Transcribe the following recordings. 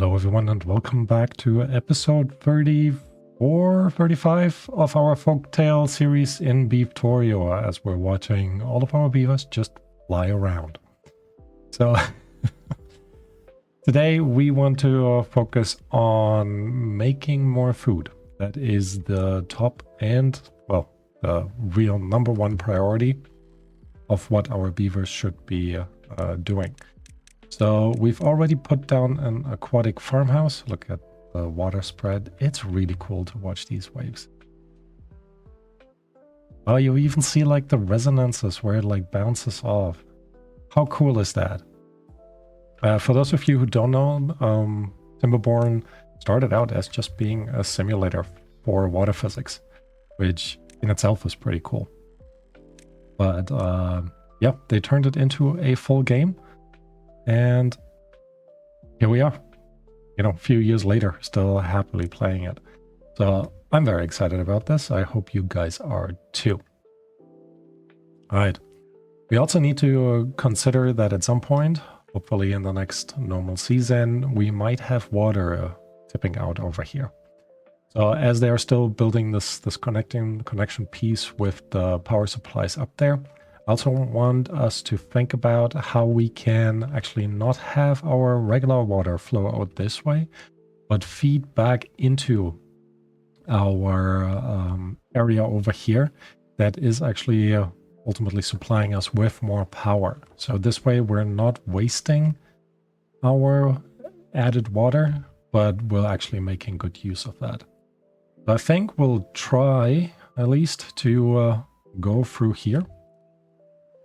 Hello everyone and welcome back to episode 34, 35 of our Folktale series in Beavtorio as we're watching all of our beavers just fly around. So today we want to focus on making more food. That is the top and, well, the real number one priority of what our beavers should be doing. So we've already put down an aquatic farmhouse. Look at the water spread. It's really cool to watch these waves. Oh, you even see like the resonances where it like bounces off. How cool is that? For those of you who don't know, Timberborn started out as just being a simulator for water physics, which in itself is pretty cool. But yeah, they turned it into a full game. And here we are, you know, a few years later, still happily playing it. So I'm very excited about this. I hope you guys are too. All right. We also need to consider that at some point, hopefully in the next normal season, we might have water tipping out over here. So as they are still building this connection piece with the power supplies up there, I also want us to think about how we can actually not have our regular water flow out this way, but feed back into our area over here that is actually ultimately supplying us with more power. So this way we're not wasting our added water, but we're actually making good use of that. So I think we'll try at least to go through here.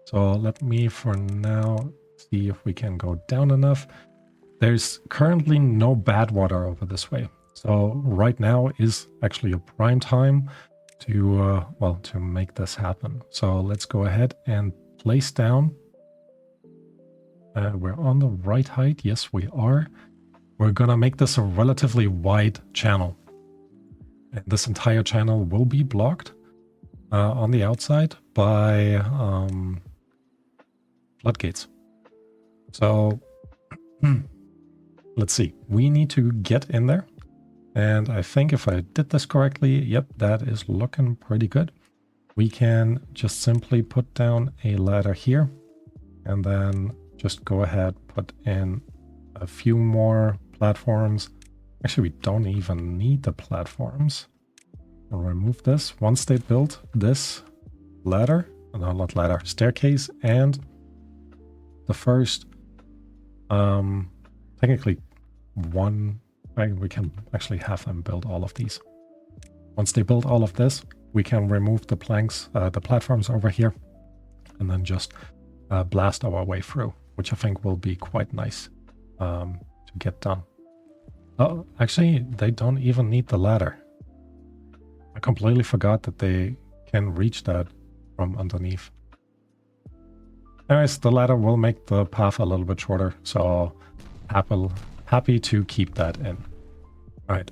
So let me for now see if we can go down enough. There's currently no bad water over this way. So right now is actually a prime time to, well, to make this happen. So let's go ahead and place down. We're on the right height. Yes, we are. We're going to make this a relatively wide channel. And this entire channel will be blocked on the outside by floodgates. So let's see, we need to get in there, and I think if I did this correctly, yep, that is looking pretty good. We can just simply put down a ladder here and then just go ahead, put in a few more platforms. Actually, we don't even need the platforms. I'll remove this once they build this ladder, no, not ladder, staircase, and the first, technically one, we can actually have them build all of these. Once they build all of this, we can remove the planks, the platforms over here, and then just blast our way through, which I think will be quite nice to get done. Oh, actually, they don't even need the ladder. I completely forgot that they can reach that from underneath. Anyways, the ladder will make the path a little bit shorter, so happy to keep that in. Alright,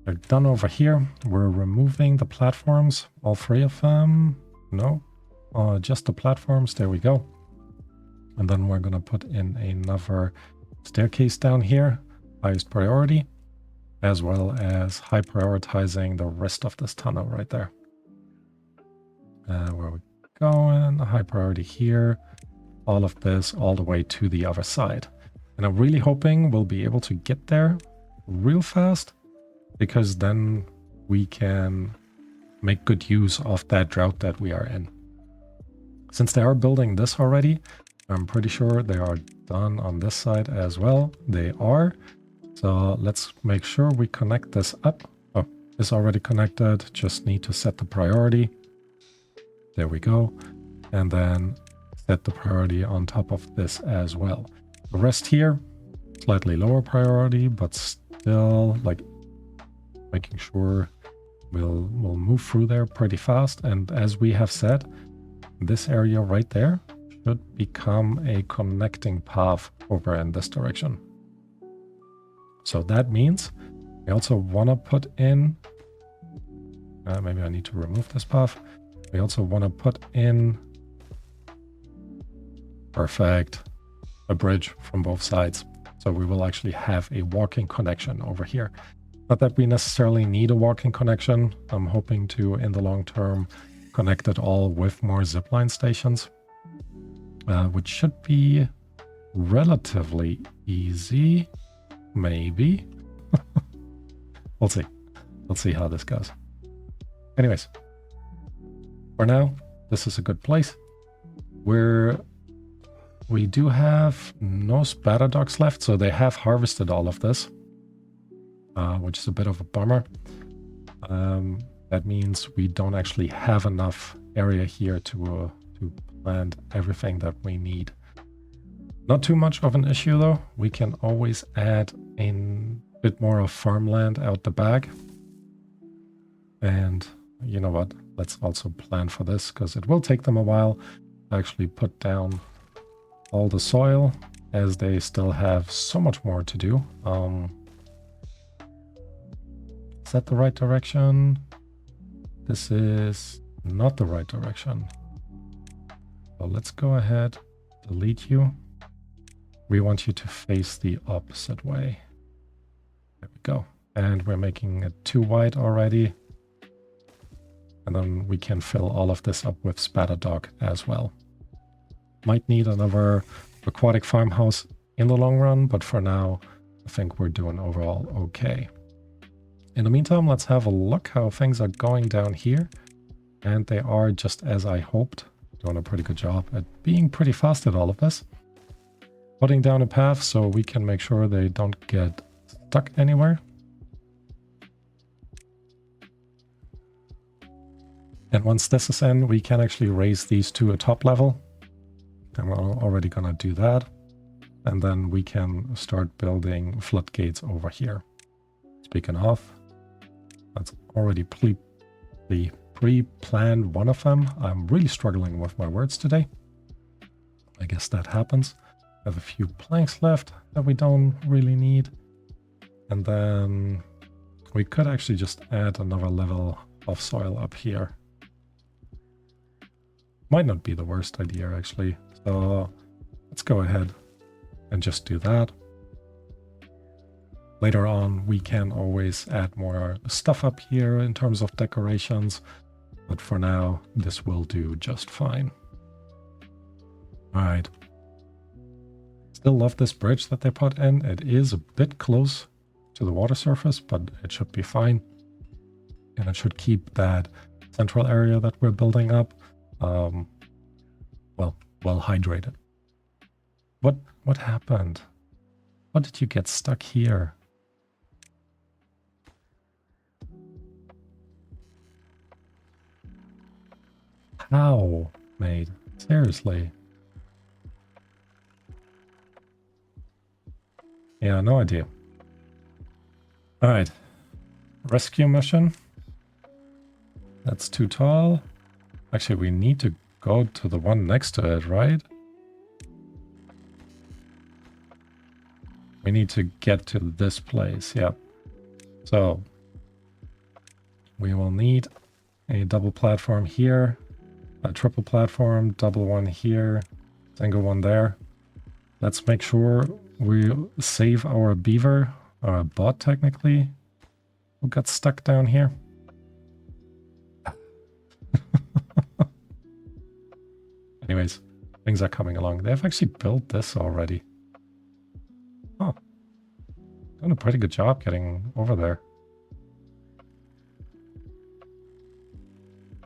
they're done over here. We're removing the platforms, all three of them. No, just the platforms, there we go. And then we're gonna put in another staircase down here, highest priority, as well as high prioritizing the rest of this tunnel right there. Where are we going? High priority here. All of this all the way to the other side. And I'm really hoping we'll be able to get there real fast, because then we can make good use of that drought that we are in. Since they are building this already, I'm pretty sure they are done on this side as well. They are. So let's make sure we connect this up. Oh, it's already connected. Just need to set the priority. There we go. And then set the priority on top of this as well. The rest here, slightly lower priority, but still like making sure we'll move through there pretty fast. And as we have said, this area right there should become a connecting path over in this direction. So that means we also want to put in, maybe I need to remove this path. We also want to put in, perfect, a bridge from both sides. So we will actually have a walking connection over here. Not that we necessarily need a walking connection. I'm hoping to, in the long term, connect it all with more zipline stations, which should be relatively easy, maybe. We'll see. We'll see how this goes. Anyways, for now, this is a good place. We do have no spatter dogs left, so they have harvested all of this, which is a bit of a bummer. That means we don't actually have enough area here to plant everything that we need. Not too much of an issue though. We can always add a bit more of farmland out the back. And you know what? Let's also plan for this, because it will take them a while to actually put down all the soil, as they still have so much more to do. Is that the right direction? This is not the right direction. So let's go ahead, delete you. We want you to face the opposite way. There we go. And we're making it too wide already. And then we can fill all of this up with spatter dog as well. Might need another aquatic farmhouse in the long run, but for now, I think we're doing overall okay. In the meantime, let's have a look how things are going down here. And they are just as I hoped. Doing a pretty good job at being pretty fast at all of this. Putting down a path so we can make sure they don't get stuck anywhere. And once this is in, we can actually raise these to a top level. And we're already gonna do that. And then we can start building floodgates over here. Speaking of, that's already pre-planned one of them. I'm really struggling with my words today. I guess that happens. I have a few planks left that we don't really need. And then we could actually just add another level of soil up here. Might not be the worst idea, actually. So let's go ahead and just do that. Later on, we can always add more stuff up here in terms of decorations. But for now, this will do just fine. All right. Still love this bridge that they put in. It is a bit close to the water surface, but it should be fine. And it should keep that central area that we're building up, well hydrated. What happened? How did you get stuck here? How, mate? Seriously? Yeah, no idea. All right. Rescue mission. That's too tall. Actually, we need to go to the one next to it, right? We need to get to this place, yep. So, we will need a double platform here, a triple platform, double one here, single one there. Let's make sure we save our beaver, or bot technically, who got stuck down here. Anyways, things are coming along. They've actually built this already. Oh, doing a pretty good job getting over there.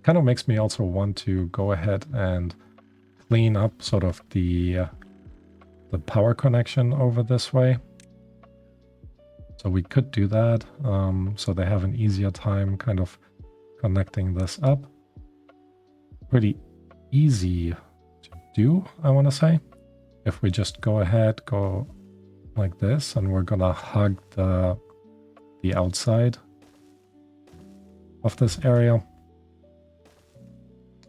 Kind of makes me also want to go ahead and clean up sort of the power connection over this way. So we could do that, so they have an easier time kind of connecting this up. Pretty easy to do, I want to say. If we just go ahead, go like this, and we're gonna hug the outside of this area.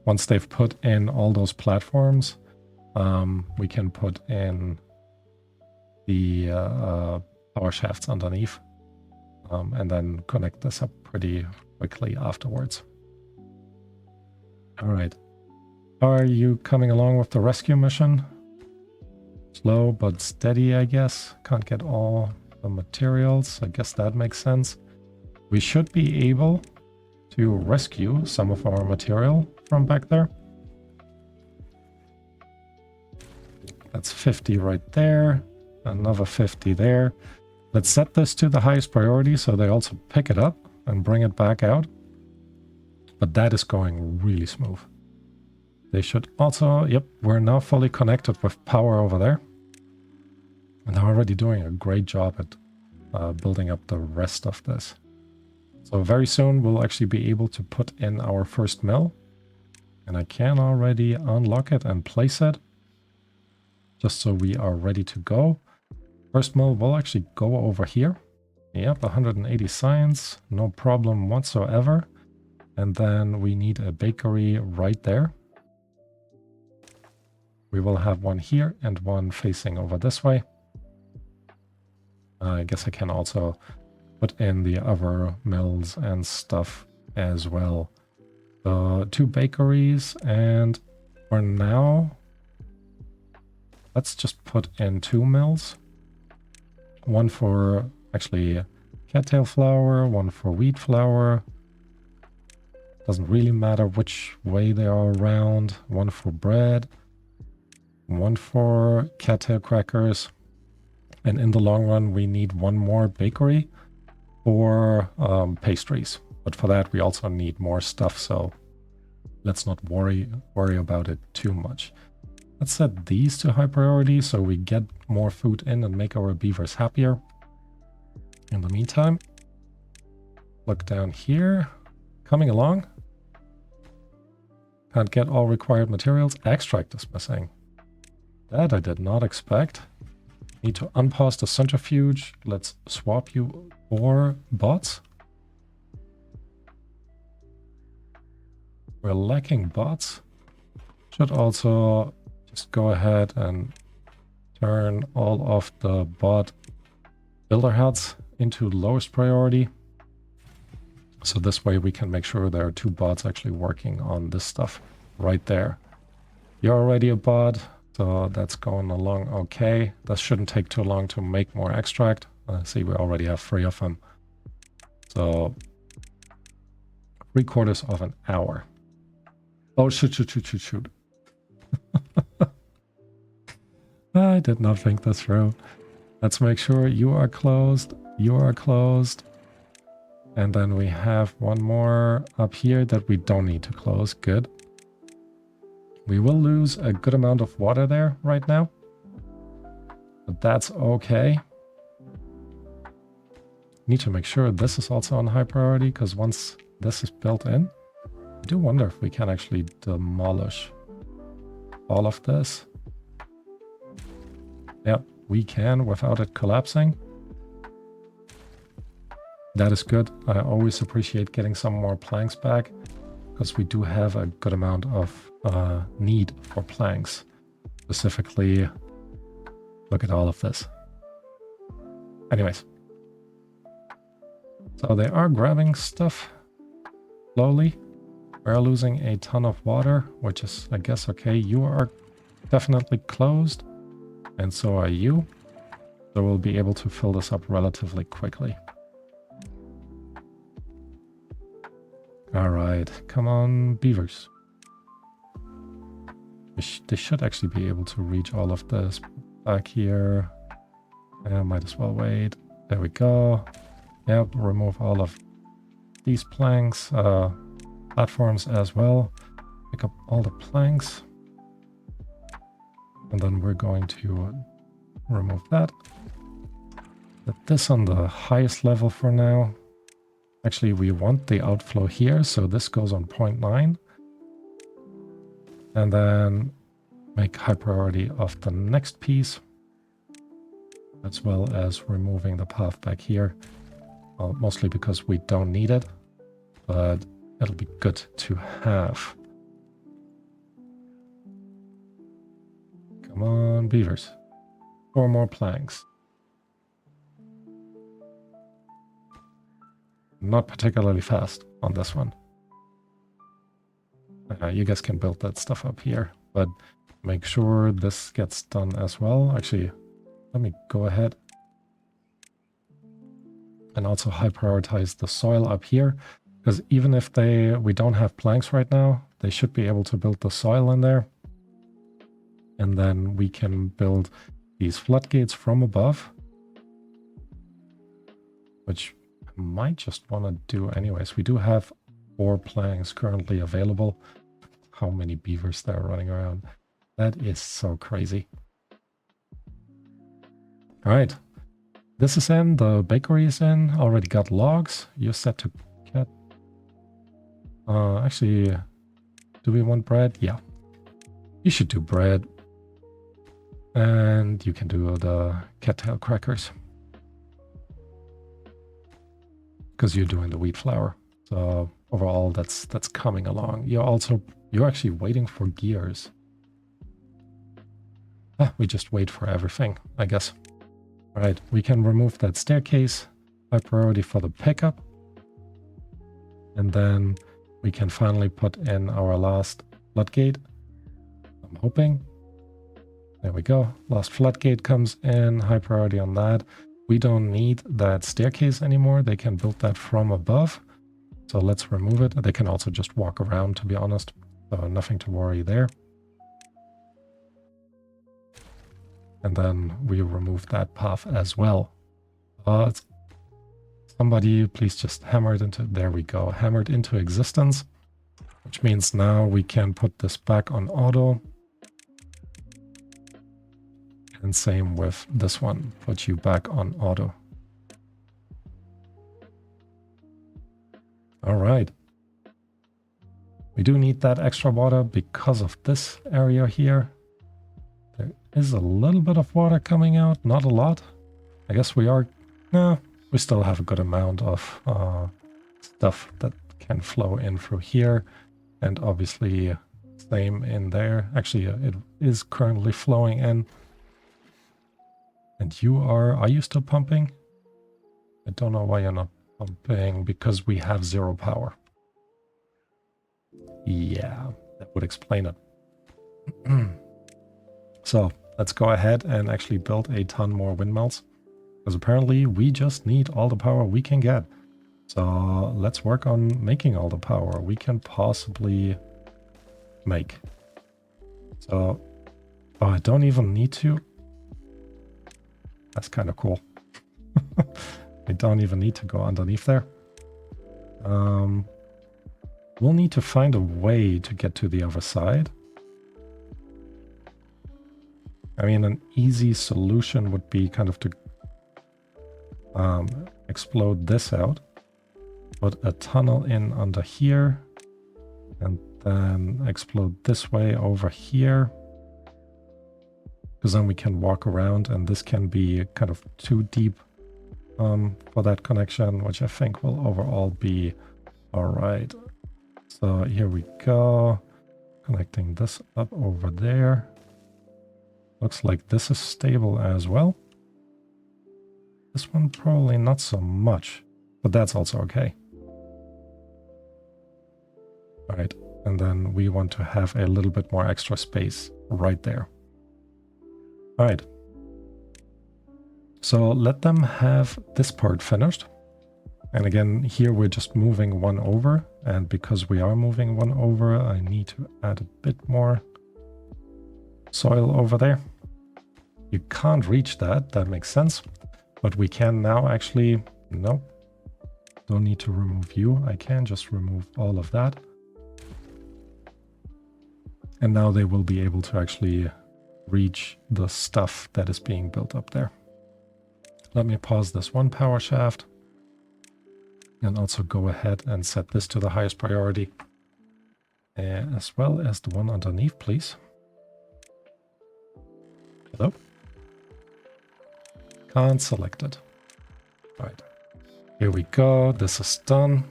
Once they've put in all those platforms, we can put in the power shafts underneath, and then connect this up pretty quickly afterwards. All right. Are you coming along with the rescue mission? Slow but steady, I guess. Can't get all the materials. I guess that makes sense. We should be able to rescue some of our material from back there. That's 50 right there. Another 50 there. Let's set this to the highest priority so they also pick it up and bring it back out. But that is going really smooth. They should also... Yep, we're now fully connected with power over there. And they're already doing a great job at building up the rest of this. So very soon we'll actually be able to put in our first mill. And I can already unlock it and place it. Just so we are ready to go. First mill will actually go over here. Yep, 180 science, no problem whatsoever. And then we need a bakery right there. We will have one here and one facing over this way. I guess I can also put in the other mills and stuff as well. So 2 bakeries, and for now, let's just put in 2 mills. One for actually cattail flour, one for wheat flour. Doesn't really matter which way they are around. One for bread, one for cattail crackers. And in the long run, we need one more bakery for pastries. But for that, we also need more stuff, so let's not worry about it too much. Let's set these to high priority so we get more food in and make our beavers happier. In the meantime, look down here. Coming along. Can't get all required materials. Extract is missing. That I did not expect. Need to unpause the centrifuge. Let's swap you for bots. We're lacking bots. Should also just go ahead and turn all of the bot builder huts into lowest priority. So this way we can make sure there are 2 bots actually working on this stuff right there. You're already a bot, so that's going along okay. That shouldn't take too long to make more extract. See, we already have 3 of them. So 3/4 of an hour. Oh, shoot. I did not think this through. Let's make sure you are closed. You are closed. And then we have one more up here that we don't need to close. Good. We will lose a good amount of water there right now. But that's okay. Need to make sure this is also on high priority, because once this is built in, I do wonder if we can actually demolish all of this. Yep, we can without it collapsing. That is good. I always appreciate getting some more planks back, because we do have a good amount of need for planks. Specifically, look at all of this. Anyways. So they are grabbing stuff slowly. We're losing a ton of water, which is, I guess, okay. You are definitely closed, and so are you. So we'll be able to fill this up relatively quickly. All right, come on, beavers. They should actually be able to reach all of this back here. Might as well wait. There we go. Yep, remove all of these planks, platforms as well. Pick up all the planks. And then we're going to remove that. Put this on the highest level for now. Actually, we want the outflow here, so this goes on 0.9. And then make high priority of the next piece, as well as removing the path back here. Well, mostly because we don't need it, but it'll be good to have. Come on, beavers. 4 more planks. Not particularly fast on this one. You guys can build that stuff up here, but Make sure this gets done as well. Actually, let me go ahead and also high prioritize the soil up here, because even if we don't have planks right now, they should be able to build the soil in there. And then we can build these floodgates from above, which I might just want to do anyways. We do have 4 planks currently available. How many beavers there are running around. That is so crazy. All right. This is in. The bakery is in. Already got logs. You're set to get... actually, do we want bread? Yeah. You should do bread. And you can do the cattail crackers. Because you're doing the wheat flour. So overall, that's coming along. You're actually waiting for gears. We just wait for everything, I guess. All right, we can remove that staircase. High priority for the pickup. And then we can finally put in our last floodgate. I'm hoping. There we go. Last floodgate comes in. High priority on that. We don't need that staircase anymore. They can build that from above. So let's remove it. They can also just walk around, to be honest. So nothing to worry there. And then we remove that path as well. Somebody please just hammer it into... There we go. Hammer it into existence. Which means now we can put this back on auto. And same with this one. Put you back on auto. All right. We do need that extra water because of this area here. There is a little bit of water coming out, not a lot. I guess we still have a good amount of stuff that can flow in through here. And obviously same in there. Actually, it is currently flowing in. And are you still pumping? I don't know why you're not pumping, because we have 0 power. Yeah, that would explain it. So let's go ahead and actually build a ton more windmills, because apparently we just need all the power we can get. So let's work on making all the power we can possibly make. So, I don't even need to. That's kind of cool. I don't even need to go underneath there. We'll need to find a way to get to the other side. I mean, an easy solution would be kind of to explode this out, put a tunnel in under here, and then explode this way over here. Because then we can walk around, and this can be kind of too deep for that connection, which I think will overall be all right. So here we go, connecting this up over there. Looks like this is stable as well. This one probably not so much, but that's also okay. All right, and then we want to have a little bit more extra space right there. All right. So let them have this part finished. And again, here we're just moving one over. And because we are moving one over, I need to add a bit more soil over there. You can't reach that. That makes sense. But we can now actually... No. Don't need to remove you. I can just remove all of that. And now they will be able to actually reach the stuff that is being built up there. Let me pause this one power shaft. And also go ahead and set this to the highest priority. As well as the one underneath, please. Hello? Can't select it. All right. Here we go. This is done.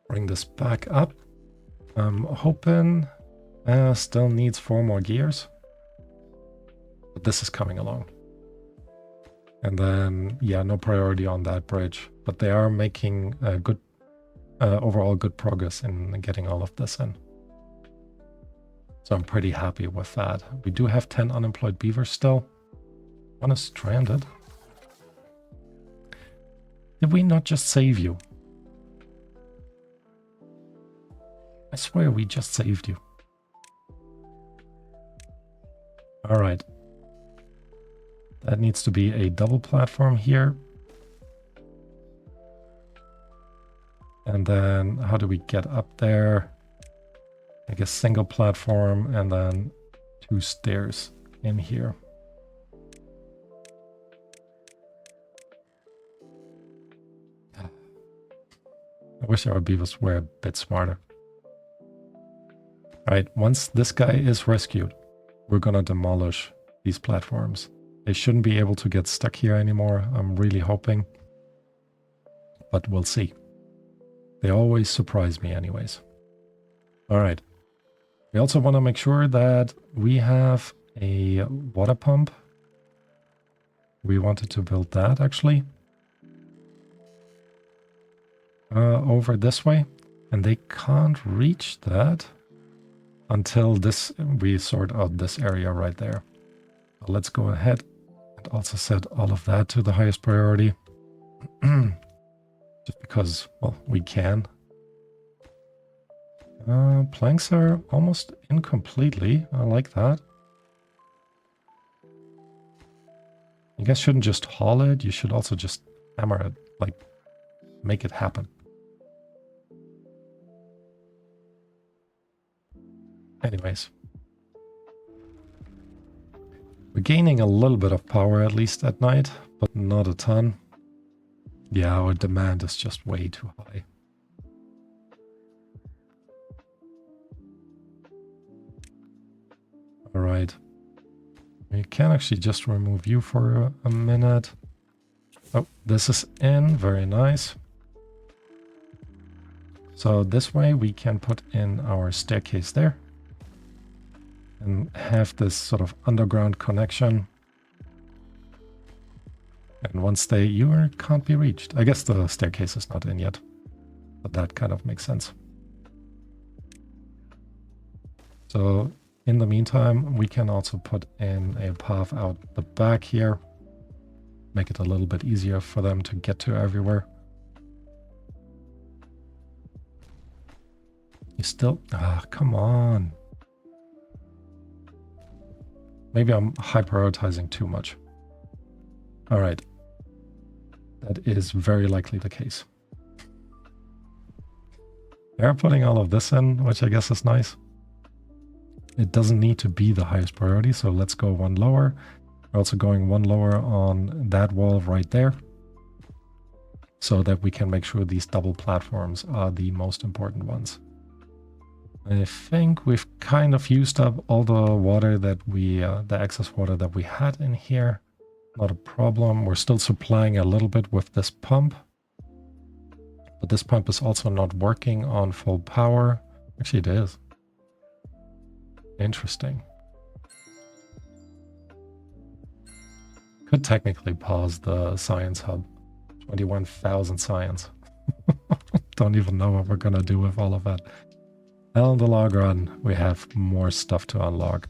Bring this back up. I'm hoping... still needs 4 more gears. But this is coming along. And then, yeah, no priority on that bridge. But they are making good, overall good progress in getting all of this in. So I'm pretty happy with that. We do have 10 unemployed beavers still. One is stranded. Did we not just save you? I swear we just saved you. All right. That needs to be a double platform here. And then how do we get up there? I guess single platform and then 2 stairs in here. I wish our beavers were a bit smarter. Alright, once this guy is rescued, we're gonna demolish these platforms. They shouldn't be able to get stuck here anymore, I'm really hoping. But we'll see. They always surprise me anyways. Alright. We also want to make sure that we have a water pump. We wanted to build that actually. Over this way. And they can't reach that until we sort out this area right there. So let's go ahead and also set all of that to the highest priority. Just because, well, we can. Planks are almost incompletely. I like that. You guys shouldn't just haul it. You should also just hammer it. Like, make it happen. Anyways. We're gaining a little bit of power, at least at night, but not a ton. Yeah, our demand is just way too high. Alright. We can actually just remove you for a minute. Oh, this is in. Very nice. So this way we can put in our staircase there. And have this sort of underground connection. And once you can't be reached. I guess the staircase is not in yet. But that kind of makes sense. So in the meantime, we can also put in a path out the back here. Make it a little bit easier for them to get to everywhere. You still... come on. Maybe I'm high prioritizing too much. Alright. That is very likely the case. They're putting all of this in, which I guess is nice. It doesn't need to be the highest priority, so let's go one lower. We're also going one lower on that wall right there. So that we can make sure these double platforms are the most important ones. I think we've kind of used up all the water that the excess water that we had in here. Not a problem. We're still supplying a little bit with this pump. But this pump is also not working on full power. Actually, it is. Interesting. Could technically pause the science hub. 21,000 science. Don't even know what we're gonna do with all of that. Now in the log run, we have more stuff to unlock.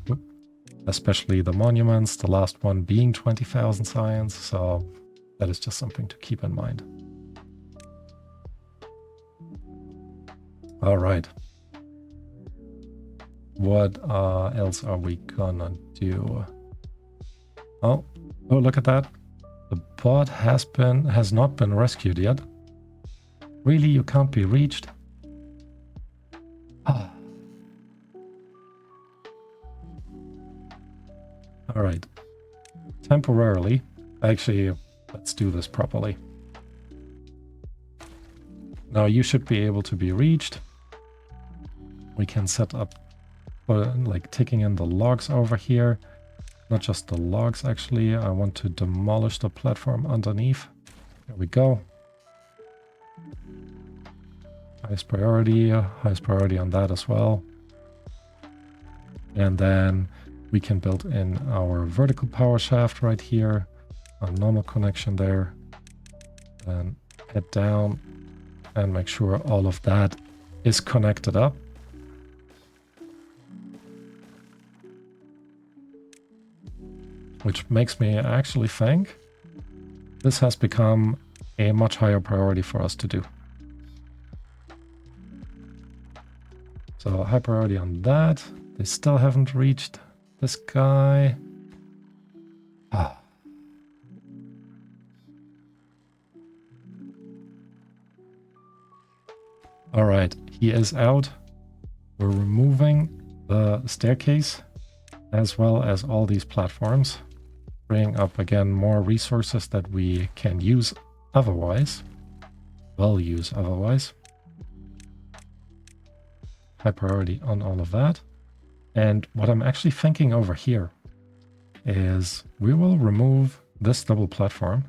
Especially the monuments, the last one being 20,000 science, so that is just something to keep in mind. Alright. What else are we gonna do? Oh, look at that. The bot has not been rescued yet. Really, you can't be reached? Ah. Alright. Temporarily. Actually, let's do this properly. Now you should be able to be reached. We can set up like taking in the logs over here. Not just the logs actually. I want to demolish the platform underneath. There we go. Highest priority on that as well. And then we can build in our vertical power shaft right here. A normal connection there. Then head down and make sure all of that is connected up. which makes me actually think this has become a much higher priority for us to do. So high priority on that. They still haven't reached this guy. Ah. All right, he is out. We're removing the staircase as well as all these platforms, bringing up again more resources that we can use otherwise. Will use otherwise. High priority on all of that. And what I'm actually thinking over here is we will remove this double platform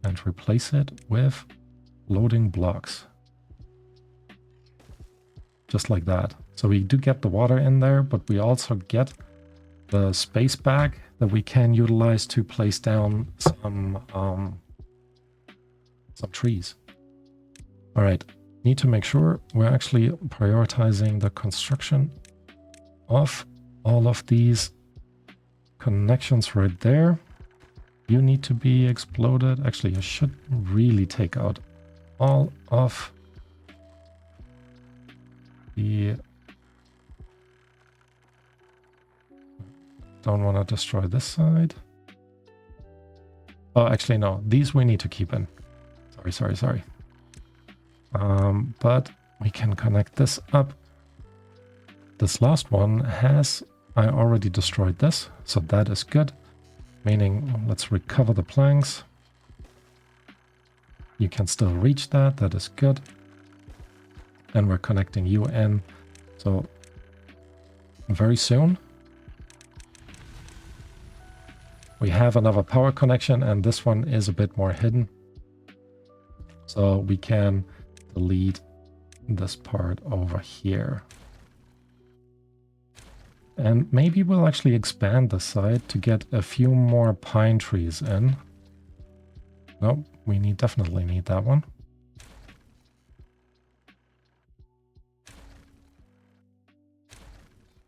and replace it with loading blocks. Just like that. So we do get the water in there, but we also get the space back that we can utilize to place down some trees. All right. Need to make sure we're actually prioritizing the construction of all of these connections right there. You need to be exploded. Actually, I should really take out all of the... Don't want to destroy this side. Oh, actually, no. These we need to keep in. Sorry. But we can connect this up. This last one has... I already destroyed this, so that is good. Meaning, let's recover the planks. You can still reach that. That is good. And we're connecting you in. So, very soon, we have another power connection, and this one is a bit more hidden. So we can delete this part over here. And maybe we'll actually expand the site to get a few more pine trees in. No, we definitely need that one.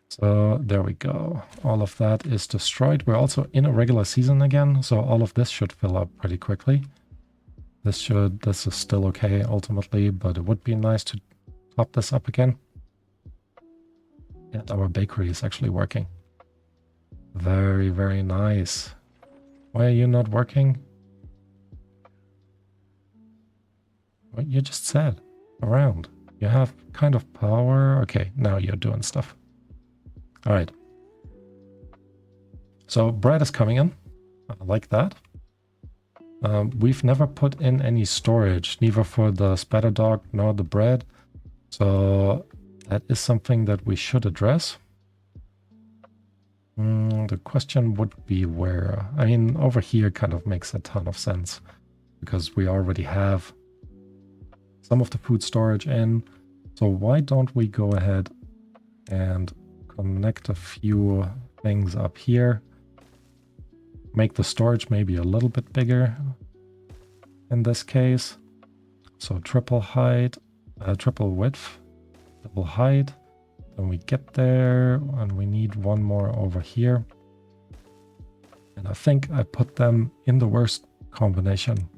So there we go. All of that is destroyed. We're also in a regular season again, so all of this should fill up pretty quickly. This is still okay ultimately, but it would be nice to top this up again. And our bakery is actually working. Very, very nice. Why are you not working? What you just said. Around. You have kind of power. Okay, now you're doing stuff. All right. So bread is coming in. I like that. We've never put in any storage, neither for the spatter dog nor the bread. So that is something that we should address. The question would be where. I mean, over here kind of makes a ton of sense because we already have some of the food storage in. So why don't we go ahead and connect a few things up here. Make the storage maybe a little bit bigger in this case. So triple height, triple width, double height. Then we get there and we need one more over here. And I think I put them in the worst combination.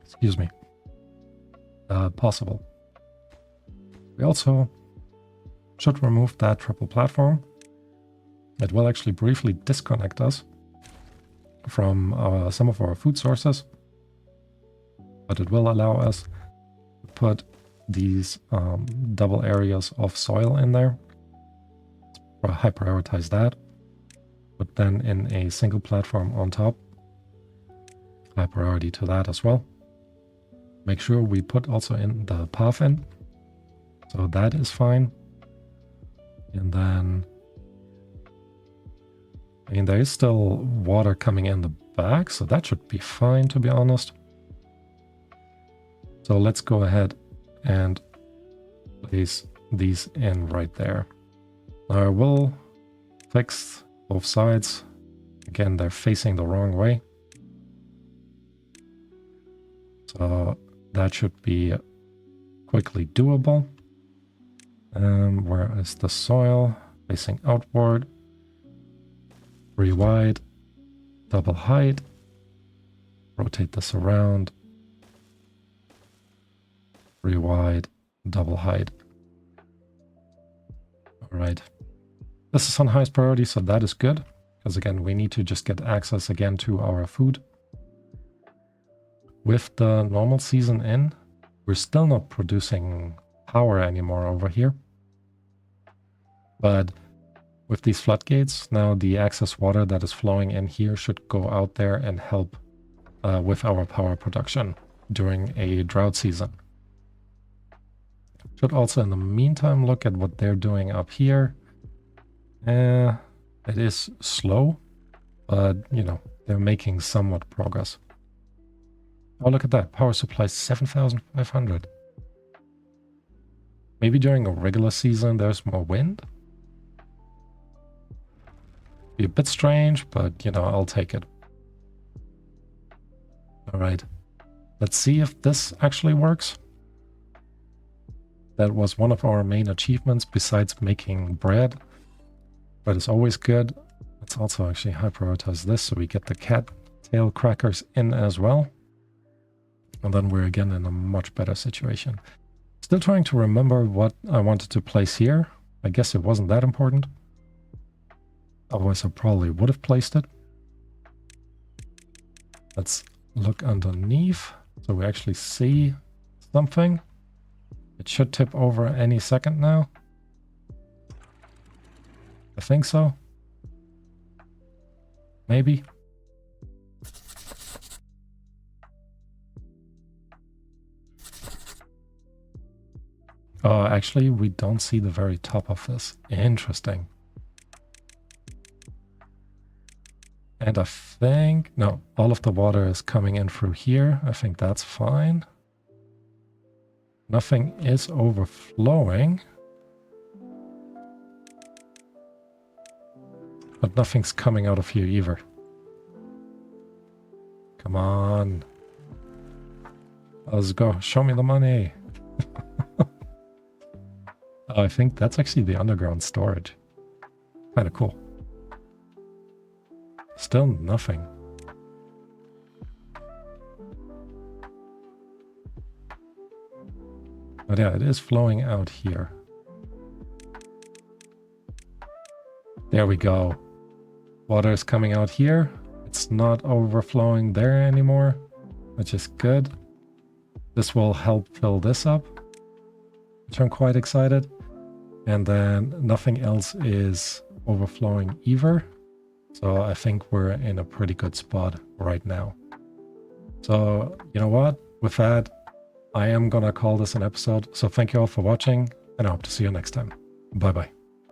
Excuse me. Possible. We also should remove that triple platform. It will actually briefly disconnect us from some of our food sources, but it will allow us to put these double areas of soil in there. High prioritize that, but then in a single platform on top. High priority to that as well. Make sure we put also in the path in, so that is fine. And then, I mean, there is still water coming in the back, so that should be fine, to be honest. So let's go ahead and place these in right there. Now I will fix both sides. Again, they're facing the wrong way. So that should be quickly doable. Where is the soil? Facing outward. 3 wide, double height. Rotate this around. 3 wide, double height. All right. This is on highest priority, so that is good. Because again, we need to just get access again to our food. With the normal season in, we're still not producing power anymore over here. But with these floodgates, now the excess water that is flowing in here should go out there and help with our power production during a drought season. Should also in the meantime look at what they're doing up here. It is slow, but you know, they're making somewhat progress. Oh, look at that. Power supply 7,500. Maybe during a regular season there's more wind? Be a bit strange, but you know, I'll take it. Alright. Let's see if this actually works. That was one of our main achievements besides making bread. But it's always good. Let's also actually high prioritize this so we get the cattail crackers in as well. And then we're again in a much better situation. Still trying to remember what I wanted to place here. I guess it wasn't that important. Otherwise I probably would have placed it. Let's look underneath so we actually see something. It should tip over any second now. I think so. Maybe. Oh, actually, we don't see the very top of this. Interesting. And I think... no, all of the water is coming in through here. I think that's fine. Nothing is overflowing. But nothing's coming out of here either. Come on. Let's go. Show me the money. Oh, I think that's actually the underground storage. Kind of cool. Still nothing. But yeah, it is flowing out here. There we go. Water is coming out here. It's not overflowing there anymore, which is good. This will help fill this up, which I'm quite excited. And then nothing else is overflowing either. So I think we're in a pretty good spot right now. So, you know what? With that, I am gonna call this an episode. So thank you all for watching, and I hope to see you next time. Bye-bye.